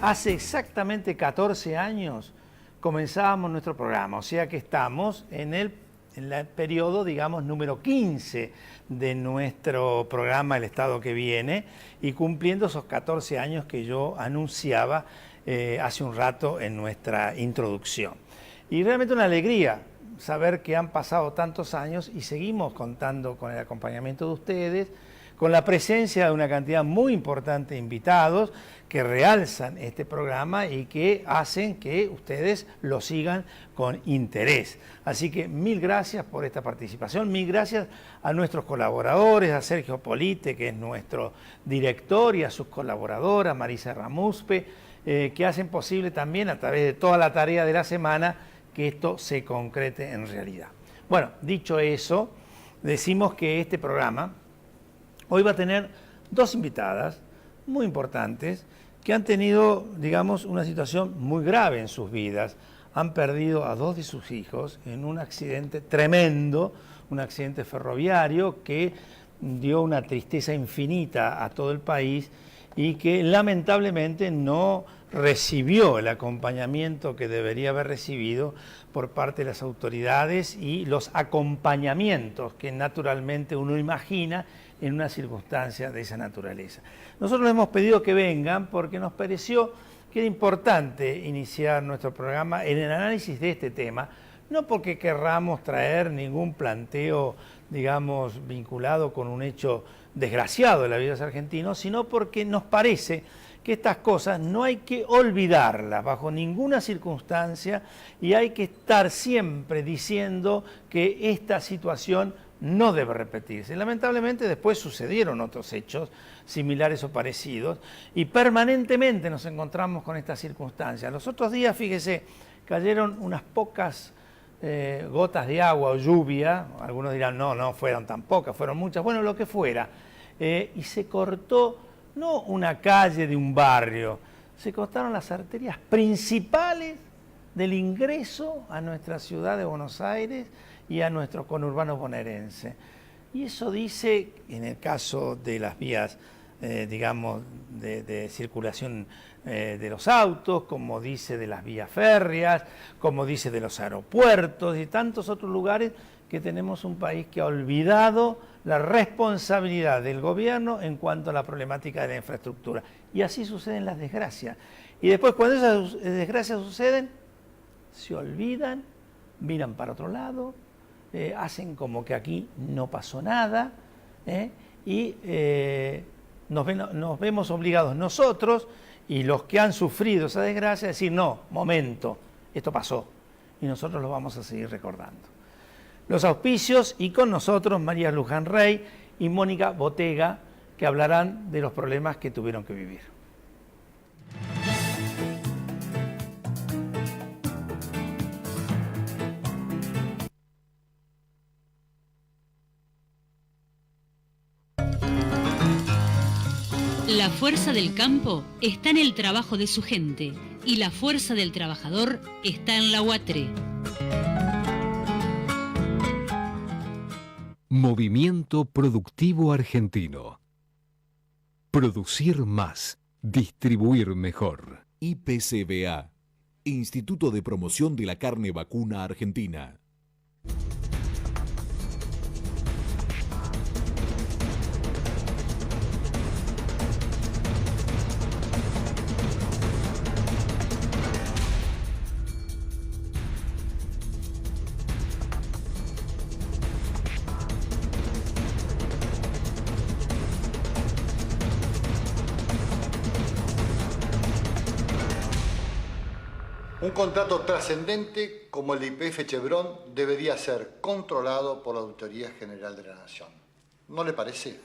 Hace exactamente 14 años comenzábamos nuestro programa, o sea que estamos en el periodo, digamos, número 15 de nuestro programa El Estado que Viene, y cumpliendo esos 14 años que yo anunciaba hace un rato en nuestra introducción. Y realmente una alegría saber que han pasado tantos años y seguimos contando con el acompañamiento de ustedes, con la presencia de una cantidad muy importante de invitados que realzan este programa y que hacen que ustedes lo sigan con interés. Así que mil gracias por esta participación, mil gracias a nuestros colaboradores, a Sergio Polite, que es nuestro director, y a sus colaboradoras, Marisa Ramuspe, que hacen posible también a través de toda la tarea de la semana que esto se concrete en realidad. Bueno, dicho eso, decimos que este programa hoy va a tener dos invitadas muy importantes que han tenido, digamos, una situación muy grave en sus vidas. Han perdido a dos de sus hijos en un accidente tremendo, un accidente ferroviario que dio una tristeza infinita a todo el país y que lamentablemente no recibió el acompañamiento que debería haber recibido por parte de las autoridades y los acompañamientos que naturalmente uno imagina en una circunstancia de esa naturaleza. Nosotros les hemos pedido que vengan porque nos pareció que era importante iniciar nuestro programa en el análisis de este tema, no porque querramos traer ningún planteo, digamos, vinculado con un hecho desgraciado de la vida de los argentinos, sino porque nos parece que estas cosas no hay que olvidarlas bajo ninguna circunstancia y hay que estar siempre diciendo que esta situación no debe repetirse. Lamentablemente después sucedieron otros hechos similares o parecidos y permanentemente nos encontramos con estas circunstancias. Los otros días, fíjese, cayeron unas pocas gotas de agua o lluvia, algunos dirán no fueron tan pocas, fueron muchas, bueno, lo que fuera, y se cortó no una calle de un barrio, se cortaron las arterias principales del ingreso a nuestra ciudad de Buenos Aires y a nuestro conurbano bonaerense. Y eso dice, en el caso de las vías, digamos, de circulación de los autos, como dice de las vías férreas, como dice de los aeropuertos y tantos otros lugares, que tenemos un país que ha olvidado la responsabilidad del gobierno en cuanto a la problemática de la infraestructura. Y así suceden las desgracias. Y después, cuando esas desgracias suceden, se olvidan, miran para otro lado, hacen como que aquí no pasó nada, y nos vemos obligados nosotros y los que han sufrido esa desgracia a decir, no, momento, esto pasó, y nosotros lo vamos a seguir recordando. Los auspicios, y con nosotros María Luján Rey y Mónica Botega, que hablarán de los problemas que tuvieron que vivir. La fuerza del campo está en el trabajo de su gente y la fuerza del trabajador está en la UATRE. Movimiento Productivo Argentino. Producir más, distribuir mejor. IPCBA, Instituto de Promoción de la Carne Vacuna Argentina. Un contrato trascendente como el de YPF Chevron debería ser controlado por la Auditoría General de la Nación. ¿No le parece?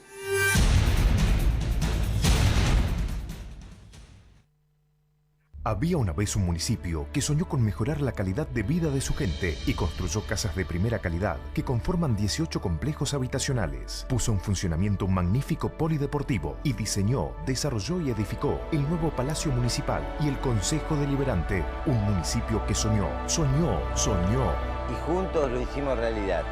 Había una vez un municipio que soñó con mejorar la calidad de vida de su gente y construyó casas de primera calidad que conforman 18 complejos habitacionales. Puso en funcionamiento un magnífico polideportivo y diseñó, desarrolló y edificó el nuevo Palacio Municipal y el Consejo Deliberante. Un municipio que soñó. Y juntos lo hicimos realidad.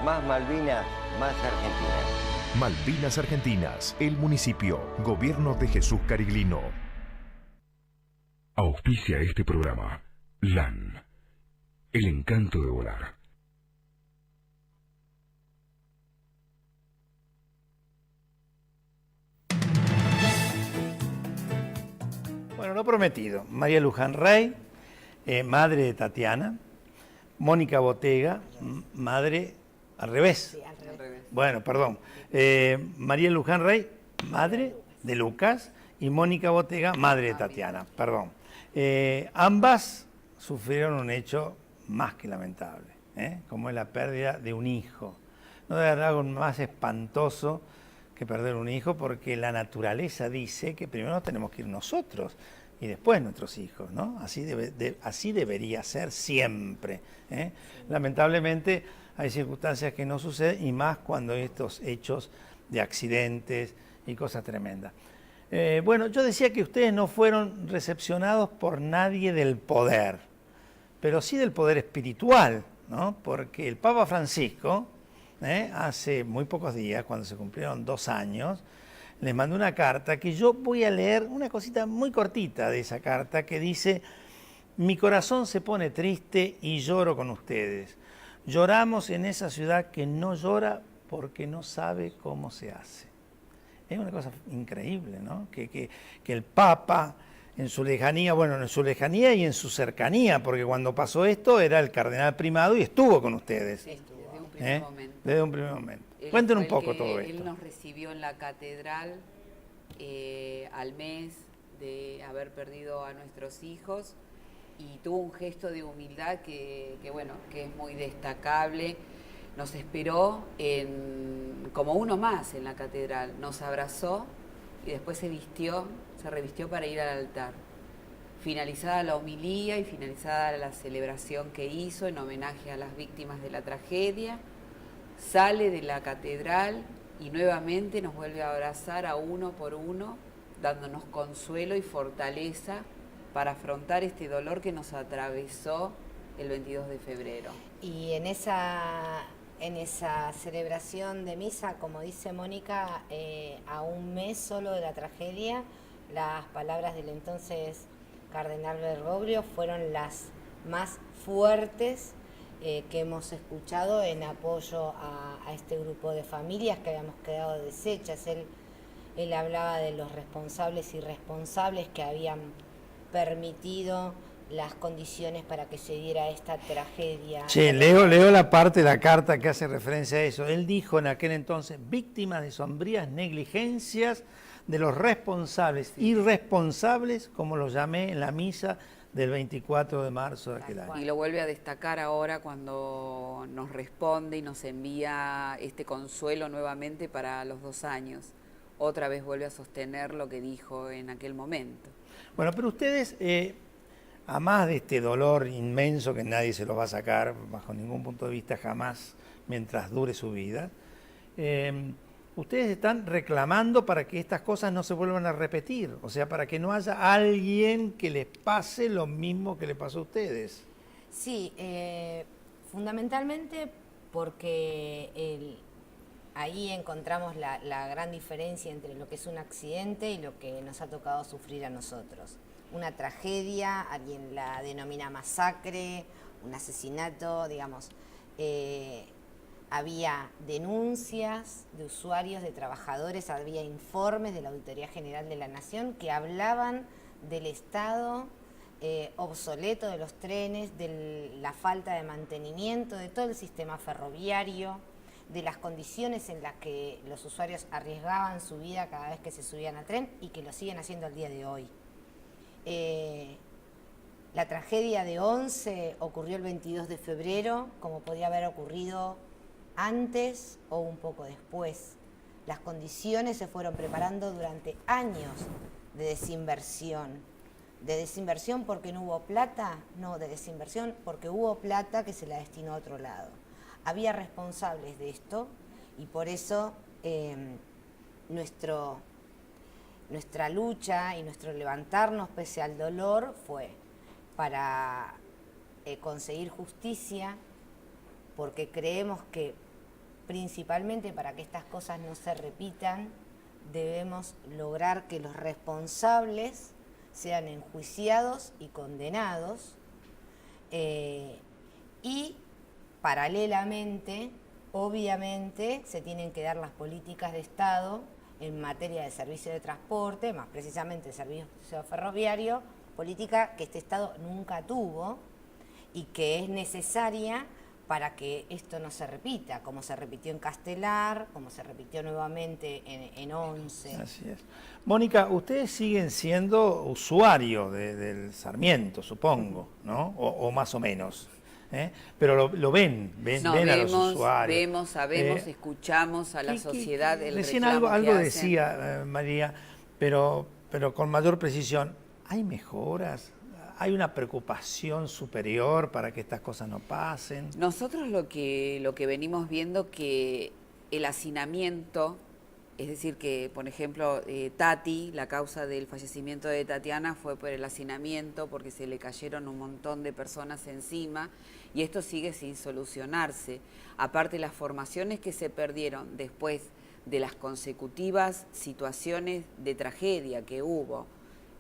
Más Malvinas, más Argentina. Malvinas Argentinas, el municipio. Gobierno de Jesús Cariglino. Auspicia este programa LAN, el encanto de volar. Bueno, lo prometido. María Luján Rey, madre de Tatiana. Mónica Botega, madre al revés. Sí, al revés. Bueno, perdón. María Luján Rey, madre de Lucas, y Mónica Botega, madre de Tatiana. Perdón. Ambas sufrieron un hecho más que lamentable, como es la pérdida de un hijo. No debe haber algo más espantoso que perder un hijo, porque la naturaleza dice que primero tenemos que ir nosotros y después nuestros hijos, ¿no? Así debería ser siempre, ¿eh? Lamentablemente hay circunstancias que no suceden, y más cuando hay estos hechos de accidentes y cosas tremendas. Bueno, yo decía que ustedes no fueron recepcionados por nadie del poder, pero sí del poder espiritual, ¿no? Porque el Papa Francisco, hace muy pocos días, cuando se cumplieron 2 años, les mandó una carta que yo voy a leer, una cosita muy cortita de esa carta, que dice: mi corazón se pone triste y lloro con ustedes. Lloramos en esa ciudad que no llora porque no sabe cómo se hace. Es una cosa increíble, ¿no? Que el Papa, en su lejanía, bueno, en su lejanía y en su cercanía, porque cuando pasó esto era el cardenal primado y estuvo con ustedes. Sí, desde un primer momento. Desde un primer momento. Cuéntenos un poco todo esto. Él nos recibió en la catedral al mes de haber perdido a nuestros hijos, y tuvo un gesto de humildad que es muy destacable. Nos esperó como uno más en la catedral, nos abrazó y después se revistió para ir al altar. Finalizada la homilía y finalizada la celebración que hizo en homenaje a las víctimas de la tragedia, sale de la catedral y nuevamente nos vuelve a abrazar a uno por uno, dándonos consuelo y fortaleza para afrontar este dolor que nos atravesó el 22 de febrero. Y en esa celebración de misa, como dice Mónica, a un mes solo de la tragedia, las palabras del entonces cardenal Bergoglio fueron las más fuertes que hemos escuchado en apoyo a este grupo de familias que habíamos quedado deshechas. Él hablaba de los responsables y irresponsables que habían permitido las condiciones para que se diera esta tragedia. Sí, leo la parte de la carta que hace referencia a eso. Él dijo en aquel entonces: víctimas de sombrías negligencias de los responsables, irresponsables, como los llamé en la misa del 24 de marzo de aquel año. Y lo vuelve a destacar ahora cuando nos responde y nos envía este consuelo nuevamente para los 2 años. Otra vez vuelve a sostener lo que dijo en aquel momento. Bueno, pero ustedes, a más de este dolor inmenso que nadie se los va a sacar bajo ningún punto de vista jamás mientras dure su vida, ustedes están reclamando para que estas cosas no se vuelvan a repetir, o sea, para que no haya alguien que les pase lo mismo que le pasó a ustedes. Sí, fundamentalmente porque ahí encontramos la gran diferencia entre lo que es un accidente y lo que nos ha tocado sufrir a nosotros. Una tragedia, alguien la denomina masacre, un asesinato, digamos. Había denuncias de usuarios, de trabajadores, había informes de la Auditoría General de la Nación que hablaban del estado obsoleto de los trenes, de la falta de mantenimiento de todo el sistema ferroviario, de las condiciones en las que los usuarios arriesgaban su vida cada vez que se subían al tren y que lo siguen haciendo al día de hoy. La tragedia de Once ocurrió el 22 de febrero, como podía haber ocurrido antes o un poco después. Las condiciones se fueron preparando durante años de desinversión. ¿De desinversión porque no hubo plata? No, de desinversión porque hubo plata que se la destinó a otro lado. Había responsables de esto y por eso nuestra lucha y nuestro levantarnos pese al dolor fue para conseguir justicia, porque creemos que principalmente para que estas cosas no se repitan, debemos lograr que los responsables sean enjuiciados y condenados, y paralelamente, obviamente, se tienen que dar las políticas de Estado en materia de servicio de transporte, más precisamente el servicio ferroviario, política que este Estado nunca tuvo y que es necesaria para que esto no se repita, como se repitió en Castelar, como se repitió nuevamente en Once. Así es. Mónica, ustedes siguen siendo usuarios del Sarmiento, supongo, ¿no? O más o menos. Pero lo ven a los usuarios. Vemos, sabemos, escuchamos a la sociedad. Recién algo decía María, pero con mayor precisión. ¿Hay mejoras? ¿Hay una preocupación superior para que estas cosas no pasen? Nosotros lo que venimos viendo que el hacinamiento, es decir que, por ejemplo, Tati, la causa del fallecimiento de Tatiana fue por el hacinamiento, porque se le cayeron un montón de personas encima, y esto sigue sin solucionarse. Aparte, las formaciones que se perdieron después de las consecutivas situaciones de tragedia que hubo,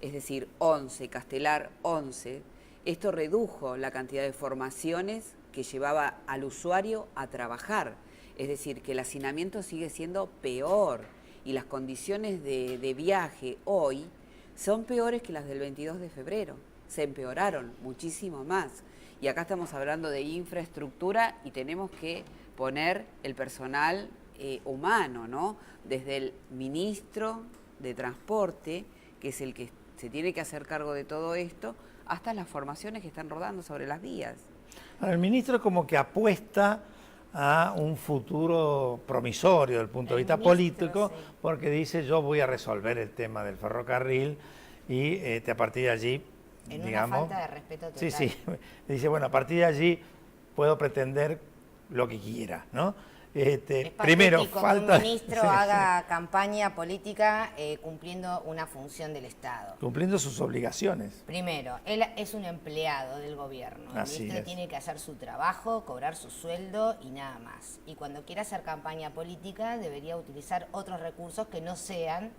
es decir, Once, Castelar, Once, esto redujo la cantidad de formaciones que llevaba al usuario a trabajar. Es decir, que el hacinamiento sigue siendo peor y las condiciones de viaje hoy son peores que las del 22 de febrero. Se empeoraron muchísimo más. Y acá estamos hablando de infraestructura y tenemos que poner el personal humano, ¿no? Desde el ministro de Transporte, que es el que se tiene que hacer cargo de todo esto, hasta las formaciones que están rodando sobre las vías. Ahora, el ministro como que apuesta a un futuro promisorio desde el punto de vista político, sí, porque dice yo voy a resolver el tema del ferrocarril y a partir de allí, en digamos... una falta de respeto total. Sí, sí, dice bueno, a partir de allí puedo pretender lo que quiera, ¿no? Primero, falta... que un ministro haga campaña política cumpliendo una función del Estado. Cumpliendo sus obligaciones. Primero, él es un empleado del gobierno. El ministro tiene que hacer su trabajo, cobrar su sueldo y nada más. Y cuando quiera hacer campaña política debería utilizar otros recursos que no sean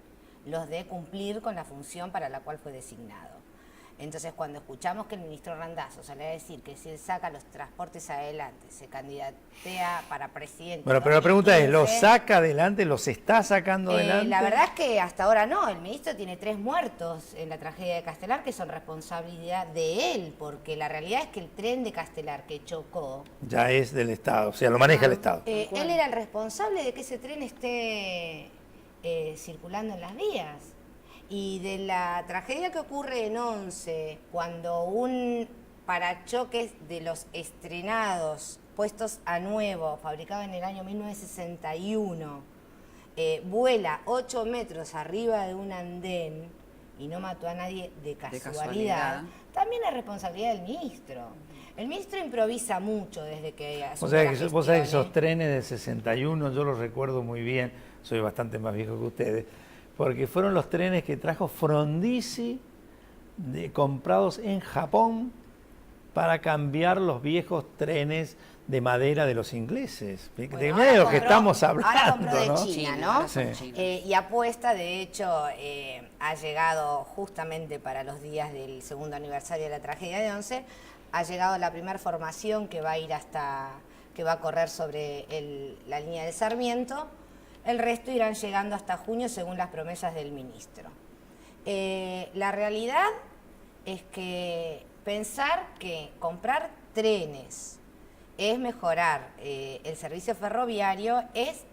los de cumplir con la función para la cual fue designado. Entonces, cuando escuchamos que el ministro Randazzo sale a decir que si él saca los transportes adelante, se candidatea para presidente... Bueno, pero la pregunta es, ¿los saca adelante? ¿Los está sacando adelante? La verdad es que hasta ahora no. El ministro tiene 3 muertos en la tragedia de Castelar que son responsabilidad de él, porque la realidad es que el tren de Castelar que chocó... Ya es del Estado, o sea, lo maneja el Estado. Él era el responsable de que ese tren esté circulando en las vías. Y de la tragedia que ocurre en Once, cuando un parachoques de los estrenados, puestos a nuevo, fabricado en el año 1961, vuela 8 metros arriba de un andén y no mató a nadie de casualidad, también es responsabilidad del ministro. El ministro improvisa mucho desde que asumió la gestión. Vos sabés que esos trenes del 61, yo los recuerdo muy bien, soy bastante más viejo que ustedes, porque fueron los trenes que trajo Frondizi comprados en Japón para cambiar los viejos trenes de madera de los ingleses. Bueno, de lo que estamos hablando. Ahora compró de ¿no? China, ¿no? Sí. Y apuesta, de hecho, ha llegado justamente para los días del segundo aniversario de la tragedia de Once, ha llegado la primera formación que va a ir que va a correr sobre la línea del Sarmiento. El resto irán llegando hasta junio según las promesas del ministro. La realidad es que pensar que comprar trenes es mejorar el servicio ferroviario es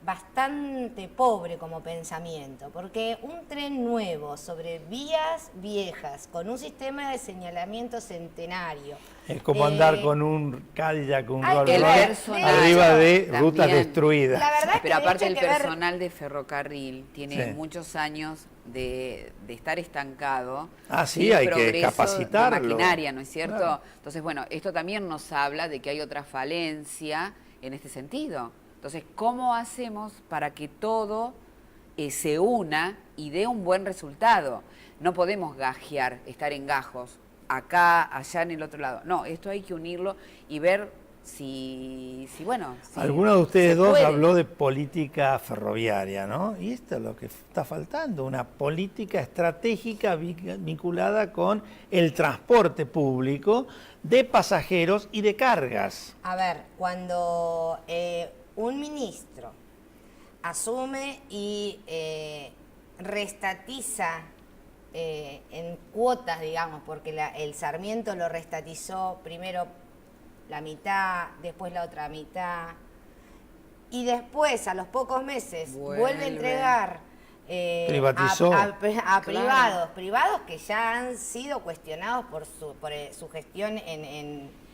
bastante pobre como pensamiento, porque un tren nuevo sobre vías viejas con un sistema de señalamiento centenario. Es como andar con un Cadillac, un Rolls el Royce arriba de rutas destruidas. La verdad es que pero aparte el personal de ferrocarril tiene muchos años de estar estancado. Sí, hay que capacitarlo. De maquinaria, ¿no es cierto? Claro. Entonces, bueno, esto también nos habla de que hay otra falencia en este sentido. Entonces, ¿cómo hacemos para que todo se una y dé un buen resultado? No podemos gajear, estar en gajos, acá, allá, en el otro lado. No, esto hay que unirlo y ver bueno. Si Alguno de ustedes se dos puede. habló de política ferroviaria, ¿no? Y esto es lo que está faltando, una política estratégica vinculada con el transporte público de pasajeros y de cargas. A ver, cuando un ministro asume y restatiza en cuotas, digamos, porque el Sarmiento lo restatizó primero la mitad, después la otra mitad, y después, a los pocos meses, vuelve a entregar Privatizó. a privados que ya han sido cuestionados por su gestión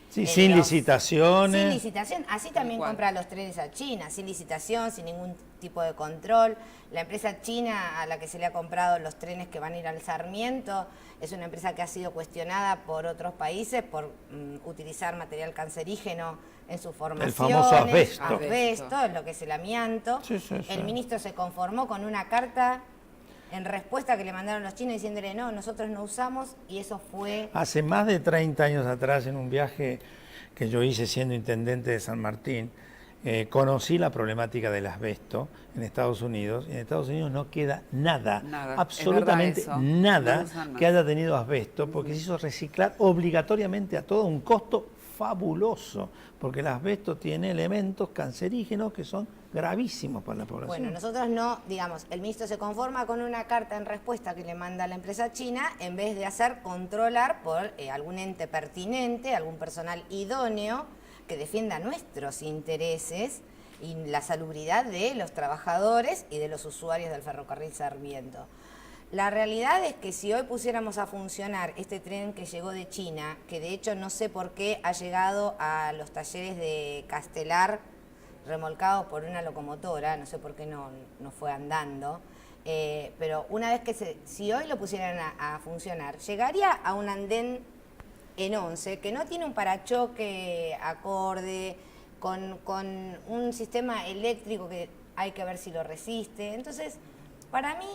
Sí, sin licitaciones. Sin licitación. Así también compra los trenes a China, sin licitación, sin ningún tipo de control. La empresa china a la que se le ha comprado los trenes que van a ir al Sarmiento es una empresa que ha sido cuestionada por otros países por utilizar material cancerígeno en sus formaciones. El famoso asbesto. Asbesto, es lo que es el amianto. Sí, sí, sí. El ministro se conformó con una carta en respuesta que le mandaron los chinos diciéndole no, nosotros no usamos, y eso fue... Hace más de 30 años atrás, en un viaje que yo hice siendo intendente de San Martín, conocí la problemática del asbesto en Estados Unidos. En Estados Unidos no queda nada, absolutamente es verdad nada eso. No que haya tenido asbesto, porque se hizo reciclar obligatoriamente a todo un costo fabuloso, porque el asbesto tiene elementos cancerígenos que son gravísimos para la población. Bueno, nosotros no, digamos, el ministro se conforma con una carta en respuesta que le manda a la empresa china, en vez de hacer controlar por algún ente pertinente, algún personal idóneo que defienda nuestros intereses y la salubridad de los trabajadores y de los usuarios del ferrocarril Sarmiento. La realidad es que si hoy pusiéramos a funcionar este tren que llegó de China, que de hecho no sé por qué ha llegado a los talleres de Castelar remolcado por una locomotora, no sé por qué no fue andando, pero una vez que si hoy lo pusieran a funcionar, llegaría a un andén en 11 que no tiene un parachoque acorde, con un sistema eléctrico que hay que ver si lo resiste. Entonces, para mí,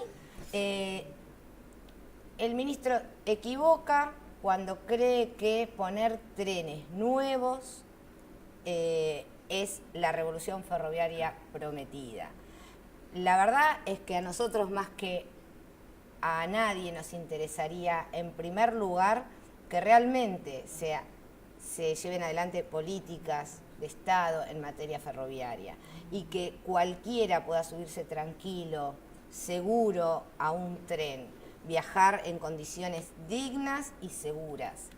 el ministro equivoca cuando cree que poner trenes nuevos es la revolución ferroviaria prometida. La verdad es que a nosotros más que a nadie nos interesaría, en primer lugar, que realmente se lleven adelante políticas de Estado en materia ferroviaria y que cualquiera pueda subirse tranquilo, seguro a un tren, viajar en condiciones dignas y seguras.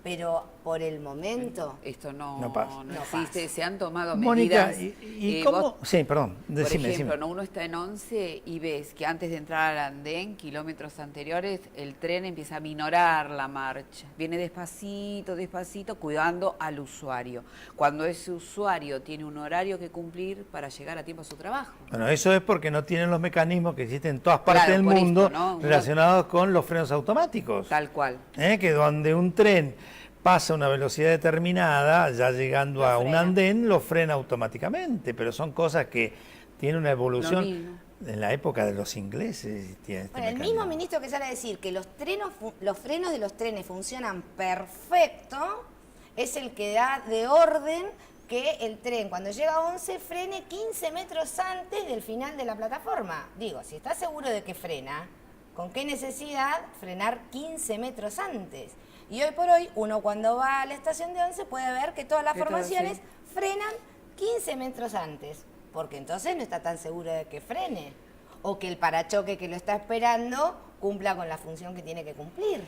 Pero por el momento esto no no existe, pasa. se han tomado Mónica, medidas. ¿y cómo? Sí, perdón, decime. Por ejemplo, uno está en 11 y ves que antes de entrar al andén, kilómetros anteriores, el tren empieza a minorar la marcha. Viene despacito, despacito, cuidando al usuario. Cuando ese usuario tiene un horario que cumplir para llegar a tiempo a su trabajo. Bueno, eso es porque no tienen los mecanismos que existen en todas partes Claro, del por mundo esto, ¿no? relacionados con los frenos automáticos. Tal cual. Que donde un tren pasa a una velocidad determinada, ya llegando a un andén, lo frena automáticamente, pero son cosas que tienen una evolución en la época de los ingleses. Bueno, el mismo ministro que sale a decir que los frenos de los trenes funcionan perfecto, es el que da de orden que el tren cuando llega a 11 frene 15 metros antes del final de la plataforma. Digo, si está seguro de que frena, ¿con qué necesidad frenar 15 metros antes? Y hoy por hoy, uno cuando va a la estación de 11 puede ver que todas las formaciones frenan 15 metros antes, porque entonces no está tan seguro de que frene, o que el parachoque que lo está esperando cumpla con la función que tiene que cumplir.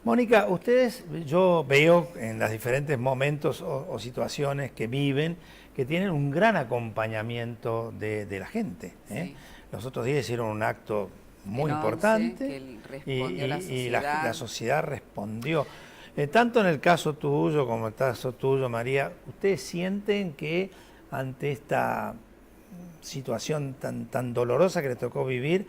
Mónica, ustedes, yo veo en los diferentes momentos o situaciones que viven, que tienen un gran acompañamiento de la gente. Sí. Los otros días hicieron un acto muy En 11, importante que la sociedad respondió. Tanto en el caso tuyo como en el caso tuyo, María, ¿ustedes sienten que ante esta situación tan dolorosa que les tocó vivir,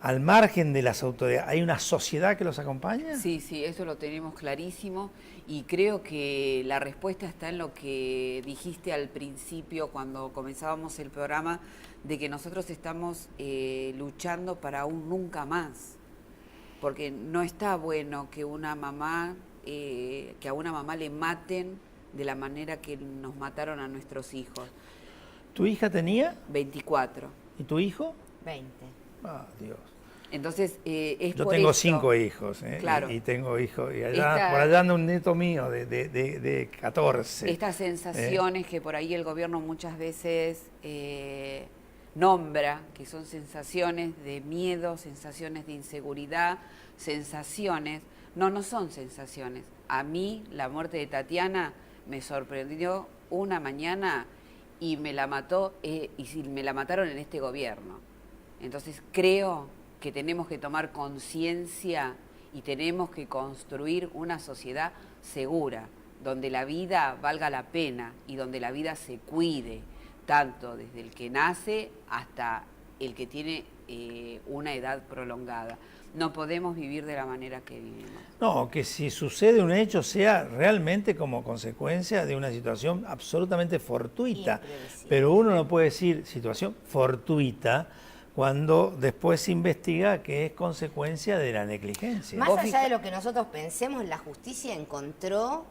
al margen de las autoridades, hay una sociedad que los acompaña? Sí, eso lo tenemos clarísimo y creo que la respuesta está en lo que dijiste al principio cuando comenzábamos el programa, de que nosotros estamos luchando para un nunca más, porque no está bueno que a una mamá le maten de la manera que nos mataron a nuestros hijos. ¿Tu hija tenía? 24. ¿Y tu hijo? 20. Ah, Dios. Entonces, es Yo por tengo esto. 5 hijos, Claro. y tengo hijos, y Esta- por allá anda un nieto mío de 14. Estas sensaciones que por ahí el gobierno muchas veces nombra, que son sensaciones de miedo, sensaciones de inseguridad, sensaciones, no son sensaciones. A mí la muerte de Tatiana me sorprendió una mañana y me la mató, me la mataron en este gobierno. Entonces creo que tenemos que tomar conciencia y tenemos que construir una sociedad segura, donde la vida valga la pena y donde la vida se cuide, tanto desde el que nace hasta el que tiene una edad prolongada. No podemos vivir de la manera que vivimos. No, que si sucede un hecho sea realmente como consecuencia de una situación absolutamente fortuita. Pero uno no puede decir situación fortuita cuando después se investiga que es consecuencia de la negligencia. Más allá de lo que nosotros pensemos, la justicia encontró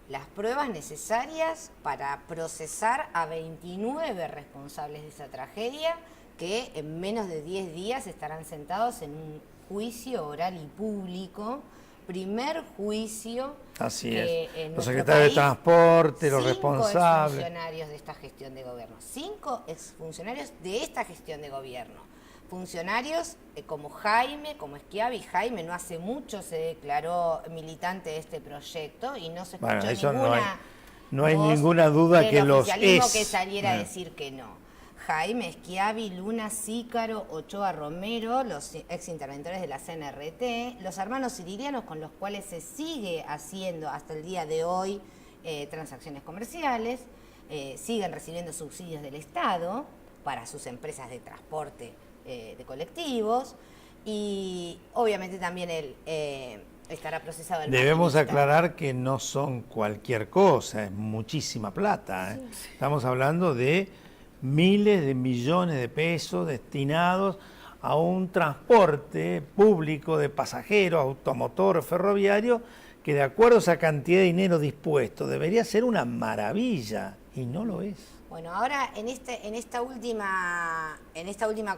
las pruebas necesarias para procesar a 29 responsables de esa tragedia que en menos de 10 días estarán sentados en un juicio oral y público, primer juicio. Así que es. en Los nuestro secretarios de país, transporte, los 5 responsables. exfuncionarios de esta gestión de gobierno. 5 exfuncionarios de esta gestión de gobierno. Funcionarios como Jaime, como Schiavi. Jaime no hace mucho se declaró militante de este proyecto y no se escuchó Bueno, eso ninguna no hay voz ninguna duda del que los oficialismo es. que saliera a decir que no. Jaime, Schiavi, Luna, Sícaro, Ochoa Romero, los exinterventores de la CNRT, los hermanos sicilianos con los cuales se sigue haciendo hasta el día de hoy transacciones comerciales, siguen recibiendo subsidios del Estado para sus empresas de transporte de colectivos y obviamente también él estará procesado. Debemos aclarar que no son cualquier cosa, es muchísima plata. Sí. Estamos hablando de miles de millones de pesos destinados a un transporte público de pasajeros, automotor, ferroviario, que de acuerdo a esa cantidad de dinero dispuesto debería ser una maravilla y no lo es. Bueno, ahora en esta última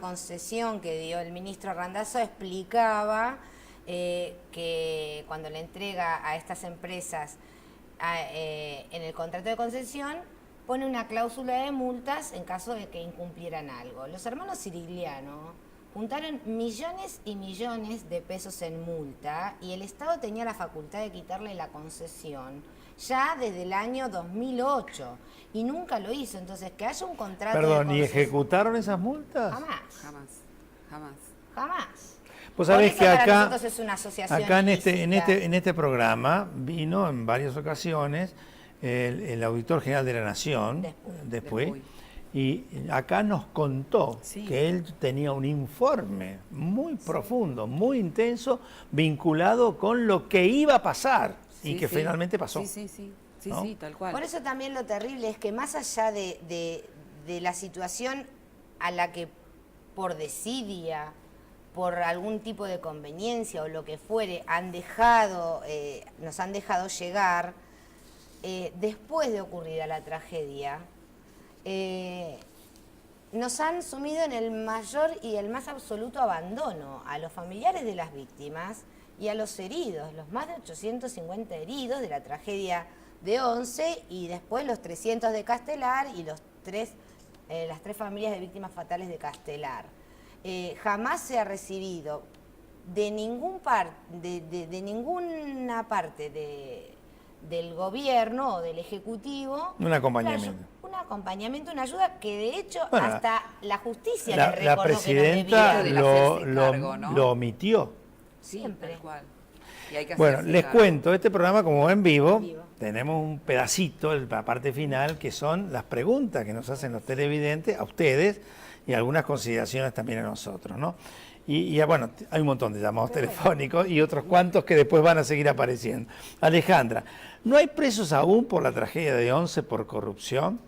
concesión que dio el ministro Randazzo explicaba que cuando le entrega a estas empresas en el contrato de concesión pone una cláusula de multas en caso de que incumplieran algo. Los hermanos Sirigliano juntaron millones y millones de pesos en multa y el Estado tenía la facultad de quitarle la concesión ya desde el año 2008 y nunca lo hizo. Entonces, que haya un contrato Perdón, de ¿y concesión... ejecutaron esas multas? Jamás. Vos sabés Por que eso para acá, nosotros es una asociación acá en ilícita. este programa vino en varias ocasiones el auditor general de la Nación, después, y acá nos contó que él tenía un informe muy profundo, muy intenso, vinculado con lo que iba a pasar y que finalmente pasó. Sí, ¿no? tal cual. Por eso también lo terrible es que más allá de la situación a la que por desidia, por algún tipo de conveniencia o lo que fuere, nos han dejado llegar, después de ocurrida la tragedia, nos han sumido en el mayor y el más absoluto abandono a los familiares de las víctimas y a los heridos, los más de 850 heridos de la tragedia de Once y después los 300 de Castelar y las tres familias de víctimas fatales de Castelar. Jamás se ha recibido de ninguna parte del gobierno o del Ejecutivo Un acompañamiento. Una ayuda que de hecho Bueno, hasta la justicia La le recordó presidenta que no debía. lo omitió. Siempre. Tal cual. Y hay que Bueno, hacerse les cargo. cuento, este programa como va en vivo, tenemos un pedacito, la parte final, que son las preguntas que nos hacen los televidentes a ustedes y algunas consideraciones también a nosotros, ¿no? Y bueno, hay un montón de llamados telefónicos y otros cuantos que después van a seguir apareciendo. Alejandra, ¿no hay presos aún por la tragedia de Once por corrupción?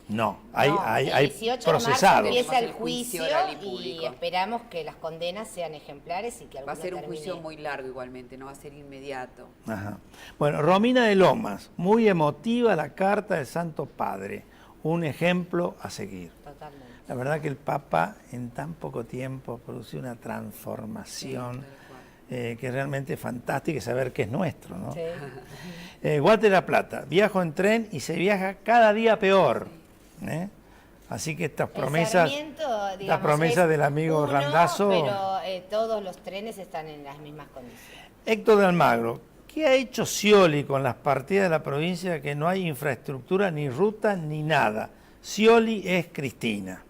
No, hay el 18 de marzo procesados. empieza el El juicio juicio oral y y público. esperamos que las condenas sean ejemplares y que Va a alguno ser un termine. juicio muy largo igualmente, no va a ser inmediato. Ajá. Bueno, Romina de Lomas, muy emotiva la carta del Santo Padre, un ejemplo a seguir. Totalmente. La verdad que el Papa en tan poco tiempo produce una transformación Sí, tal cual. que es realmente fantástica y saber que es nuestro, ¿no? Sí. Walter La Plata, viajo en tren y se viaja cada día peor. ¿eh? Así que estas promesas, las promesas del amigo Randazzo. Pero todos los trenes están en las mismas condiciones. Héctor de Almagro, ¿qué ha hecho Scioli con las partidas de la provincia que no hay infraestructura, ni ruta, ni nada? Scioli es Cristina.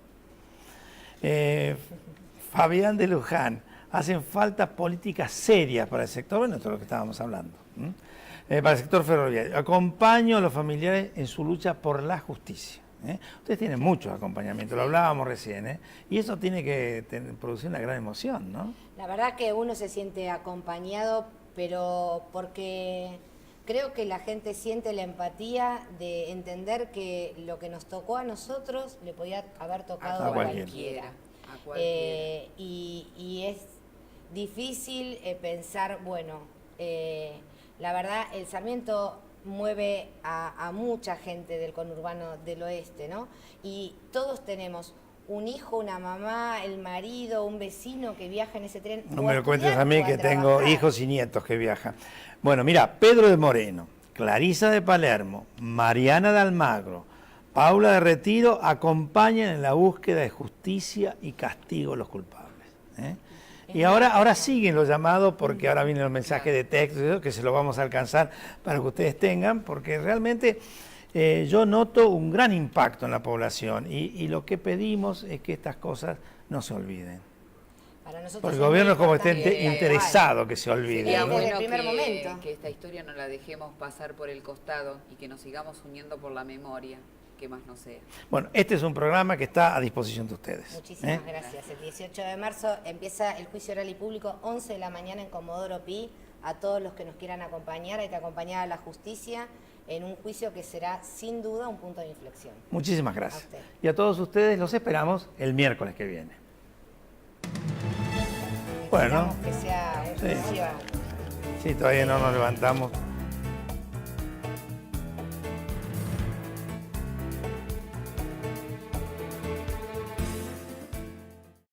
Fabián de Luján, hacen falta políticas serias para el sector, bueno, esto es lo que estábamos hablando, para el sector ferroviario. Acompaño a los familiares en su lucha por la justicia. Ustedes tienen muchos acompañamientos, lo hablábamos recién, y eso tiene que producir una gran emoción, ¿no? La verdad que uno se siente acompañado, pero porque creo que la gente siente la empatía de entender que lo que nos tocó a nosotros le podía haber tocado a cualquiera. A cualquiera. Y es difícil pensar, bueno, la verdad el Sarmiento mueve a mucha gente del conurbano del oeste, ¿no? Y todos tenemos un hijo, una mamá, el marido, un vecino que viaja en ese tren. No me lo cuentes a mí que tengo hijos y nietos que viajan. Bueno, mira, Pedro de Moreno, Clarisa de Palermo, Mariana de Almagro, Paula de Retiro acompañan en la búsqueda de justicia y castigo a los culpables. Y ahora siguen los llamados porque ahora vienen los mensajes de texto que se los vamos a alcanzar para que ustedes tengan, porque realmente yo noto un gran impacto en la población y lo que pedimos es que estas cosas no se olviden. Para nosotros Porque el gobierno es como está importante interesado que se olvide. Sería ¿no? Desde el bueno primer momento. que esta historia no la dejemos pasar por el costado y que nos sigamos uniendo por la memoria, que más no sea. Bueno, este es un programa que está a disposición de ustedes. Muchísimas gracias. El 18 de marzo empieza el juicio oral y público, 11 de la mañana en Comodoro Pi. A todos los que nos quieran acompañar, hay que acompañar a la justicia en un juicio que será sin duda un punto de inflexión. Muchísimas gracias. A usted. Y a todos ustedes los esperamos el miércoles que viene. Bueno, Esperamos que sea un sí. juicio. Sí, todavía no nos levantamos.